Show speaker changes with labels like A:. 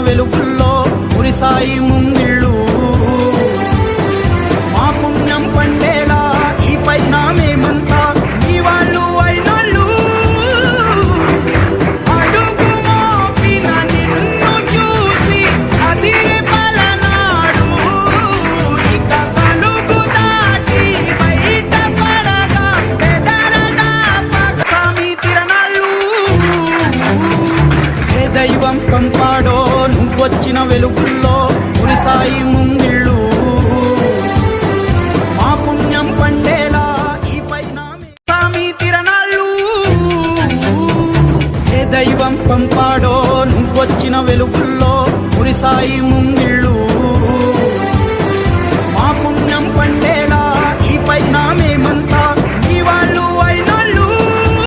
A: వెలుగుల్లో మురిసాయి ముంగిళ్ళు. మా పుణ్యం పండేలా ఈ పైన మేమంతా మీ వాళ్ళు అయినాళ్ళు. అడుగు మోపిన నిన్ను చూసి అదిరే పలనాడు. ఇక కలుగు దాటి బయట పడగా బెదరగా పక్క మీ తిరణాళ్ళు. ఏ దైవం పంపాడో నువ్వొచ్చిన వెలుగుల్లో మురిసాయి ముంగిళ్ళు. మా పుణ్యం పండేలా ఈ పైన మీ తిరణాళ్ళు. ఏ దైవం పంపాడో నువ్వొచ్చిన వెలుగుల్లో మురిసాయి ముంగిళ్ళు.